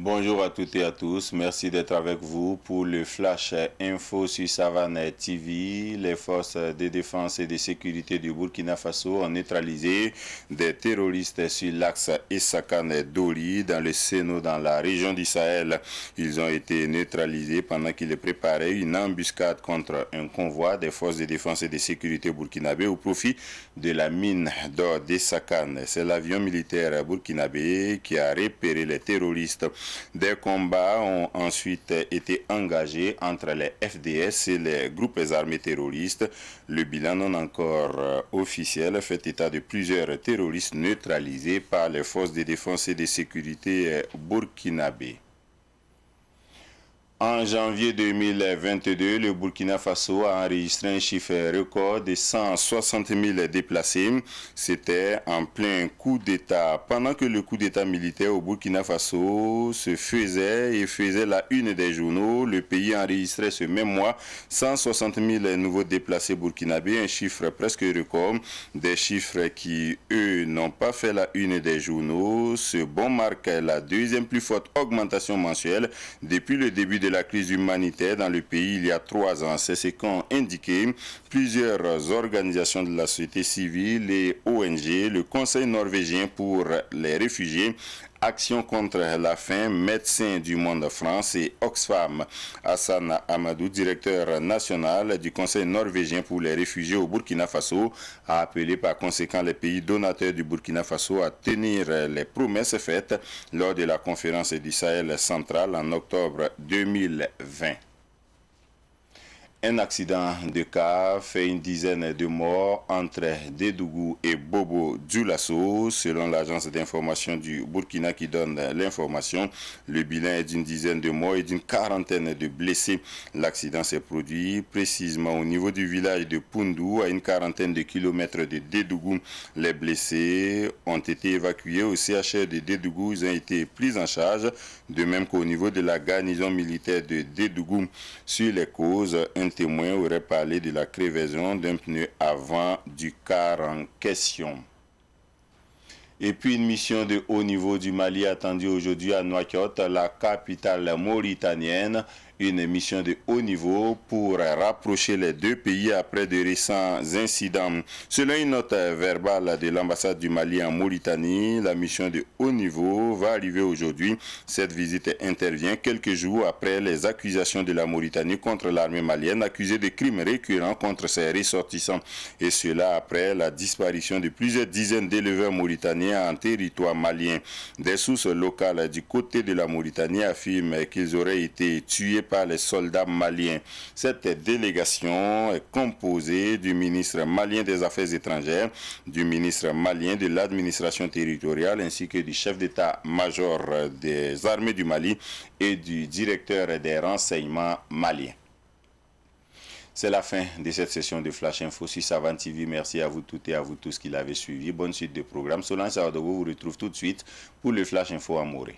Bonjour à toutes et à tous, merci d'être avec vous pour le Flash Info sur Savane TV. Les forces de défense et de sécurité du Burkina Faso ont neutralisé des terroristes sur l'axe Essakane-Doli dans le Séno dans la région du Sahel. Ils ont été neutralisés pendant qu'ils préparaient une embuscade contre un convoi des forces de défense et de sécurité burkinabé au profit de la mine d'or d'Essakane. C'est l'avion militaire burkinabé qui a repéré les terroristes. Des combats ont ensuite été engagés entre les FDS et les groupes armés terroristes. Le bilan non encore officiel fait état de plusieurs terroristes neutralisés par les forces de défense et de sécurité burkinabées. En janvier 2022, le Burkina Faso a enregistré un chiffre record de 160 000 déplacés. C'était en plein coup d'État. Pendant que le coup d'État militaire au Burkina Faso se faisait la une des journaux, le pays enregistrait ce même mois 160 000 nouveaux déplacés burkinabés, un chiffre presque record. Des chiffres qui, eux, n'ont pas fait la une des journaux. Ce bond marque la deuxième plus forte augmentation mensuelle depuis le début de la crise humanitaire dans le pays il y a 3 ans. C'est ce qu'ont indiqué plusieurs organisations de la société civile et ONG, le Conseil norvégien pour les réfugiés, Action contre la faim, Médecins du monde France et Oxfam. Hassan Amadou, directeur national du Conseil norvégien pour les réfugiés au Burkina Faso, a appelé par conséquent les pays donateurs du Burkina Faso à tenir les promesses faites lors de la conférence du Sahel central en octobre 2020. Un accident de car fait une dizaine de morts entre Dédougou et Bobo Dioulasso. Selon l'agence d'information du Burkina qui donne l'information, le bilan est d'une dizaine de morts et d'une quarantaine de blessés. L'accident s'est produit précisément au niveau du village de Poundou, à une quarantaine de kilomètres de Dédougou. Les blessés ont été évacués au CHR de Dédougou. Ils ont été pris en charge, de même qu'au niveau de la garnison militaire de Dédougou. Sur les causes, un témoin aurait parlé de la crevaison d'un pneu avant du car en question. Et puis une mission de haut niveau du Mali attendue aujourd'hui à Nouakchott, la capitale mauritanienne. Une mission de haut niveau pour rapprocher les deux pays après de récents incidents. Selon une note verbale de l'ambassade du Mali en Mauritanie, la mission de haut niveau va arriver aujourd'hui. Cette visite intervient quelques jours après les accusations de la Mauritanie contre l'armée malienne, accusée de crimes récurrents contre ses ressortissants. Et cela après la disparition de plusieurs dizaines d'éleveurs mauritaniens en territoire malien. Des sources locales du côté de la Mauritanie affirment qu'ils auraient été tués par les soldats maliens. Cette délégation est composée du ministre malien des Affaires étrangères, du ministre malien de l'administration territoriale ainsi que du chef d'état-major des armées du Mali et du directeur des renseignements maliens. C'est la fin de cette session de Flash Info sur Savane TV. Merci à vous toutes et à vous tous qui l'avez suivi. Bonne suite de programme. Solange Sawadogo vous retrouve tout de suite pour le Flash Info à Morée.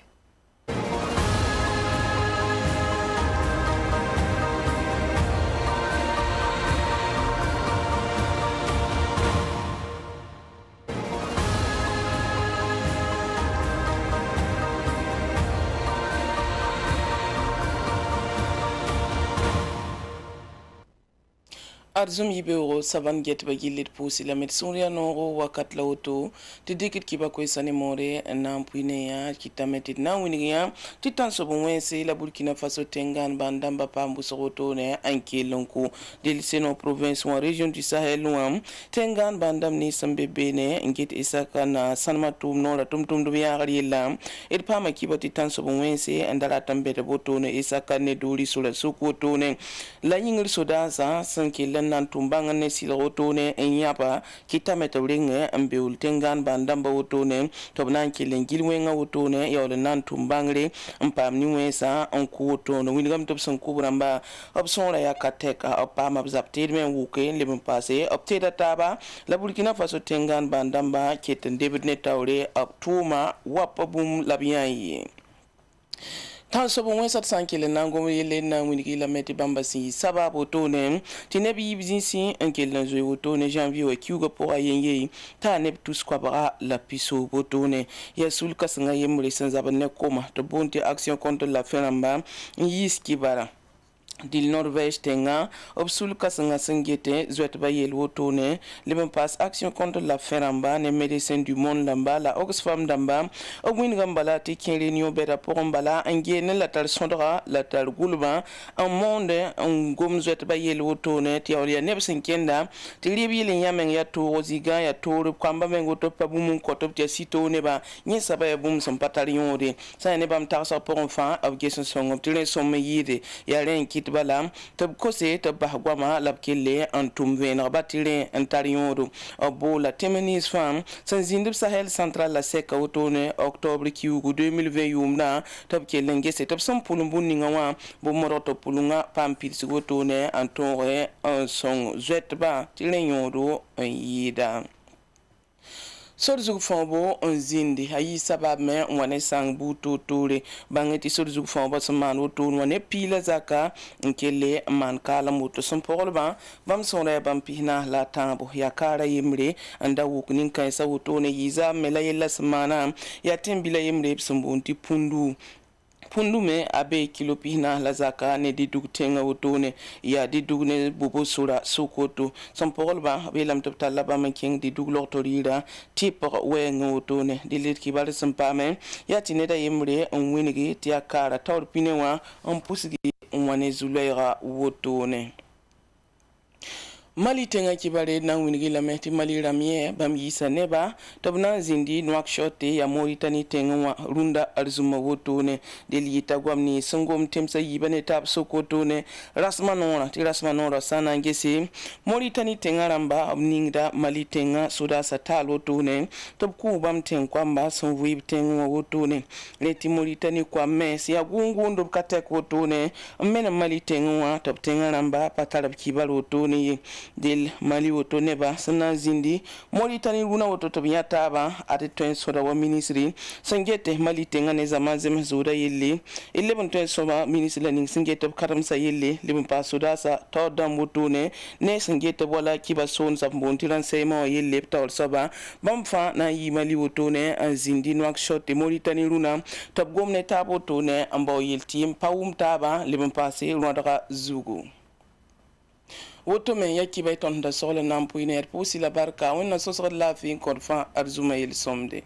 Arzum yibero savan get bagilit pusi la metsuria noro wakat la oto te dekit kiba ko sane more na mpuine ya kitametit na winiya titan so bonwense la Burkina Faso tengan bandamba pambu soto ne anke lonko del seno province wa région du Sahel wam tengan bandam ni sambebe ne ngit isaka na sanmatum no la tumtum do ya la et pama kiba titan so bonwense andara tambe de boto ne isaka ne duri sula sukoto ne la yingir sodaza sanke nan tumbanga ne siloto ne enyapa kitameta ringe ambeul tengan bandamba woto ne tobnan kilen gilwenga woto ne yawle nan tumbangre mpam ni wesa onku woto no wingam tobson kubramba opson la yakateka opama zaptir men wuke le passé opteda taba la Burkina Faso tengan bandamba keten debit ne tawre optuma wapabum labiyan tan so bon wensat sankele nango yele na winigi la meti bambasi sababu tone tinebi bizinsi enkel na zo tone janvier wa kiugo pour ayenye ta ne tous kwa bara la piso botone ya sul kasanga yemre sans abane koma to bonte action contre la feramba yiski bara dil Norvège tenga obsul kasanga sengete zwet bayel wotone leben pass action contre la feramba ne médecins du monde lamba la Oxfam damba ogwin gambala ti réunion beta pour mbala ngene la tar sondra la tar gulba un monde un gom zwet bayel wotone ti awya neb senkenda ti libi le nyamen ya to oziga ya to kwamba mengo to pabumun kotop ti sito ne ba nyi saba ya bum son patarion de sa ne bam tar sa pour enfant of geson song ti le somme yide ya ren kit bala tab kose tab bahgwama labkelle antum vener batire antarion obo la temenis fam san zindib sahel central la seka otone octobre kiugu 2020 yumna tab kelenge se tab sam pulumbun ni ngawa bo moroto pulunga pampil sigotone antore un song zetba tilenyodo yida sorzu fombo on zindi hayi sabab me wane sang buto tore bangeti sorzu fombo saman woto wane pila zaka nkele man kala moto son porba bam sonre bam pihna la tambo ya kara yimre anda wuknin kan sa woto ne yiza mela yella samana ya tembila yimre sumbunti pundu me abe kilo pihna la zaka ne di dug tenga wotone ya di dug ne bobo sura sokoto son porba be lam topta la ba king di dug lortorira tipo we ngotone di lit ki bar sampame ya tineda yemre on winigi ti akara tawr pinewa on pusigi on wane zulera wotone Mali tenga kibare na winigi la meti Mali ramie bam yisa neba tabna zindi Nouakchott ya Mauritanie tenga wa runda arzuma wotone delita gwamni sangom temsa yibane tab sokotone rasmanora sana ngese Mauritanie tenga ramba ningda Mali tenga suda satal wotone tab ku bam ten kwamba son wib tenga wotone leti Mauritanie kwa mes ya gungu ndo katek wotone mena Mali tenga wa tab tenga ramba patarab kibal wotone del Mali woto neba sana zindi Mauritanie runa woto tabiya taba ate tuen soda wa ministry sangete Mali tenga ne zaman zem zoda yelle 11 tuen soba ministry la ning sangete karam sa yelle lebon pa soda sa to dam woto ne sangete wala kiba son sa bontiran sema yelle tawol soba bam fa na yi Mali woto ne zindi Nouakchott Mauritanie runa tab gomne tabo to ne ambo yeltim pawum taba lebon pa se rwanda zugu woto men yaki bay ton da soxla nampuy ner pousi la barka wonna sosxat la fi kon fa arzuma yel somde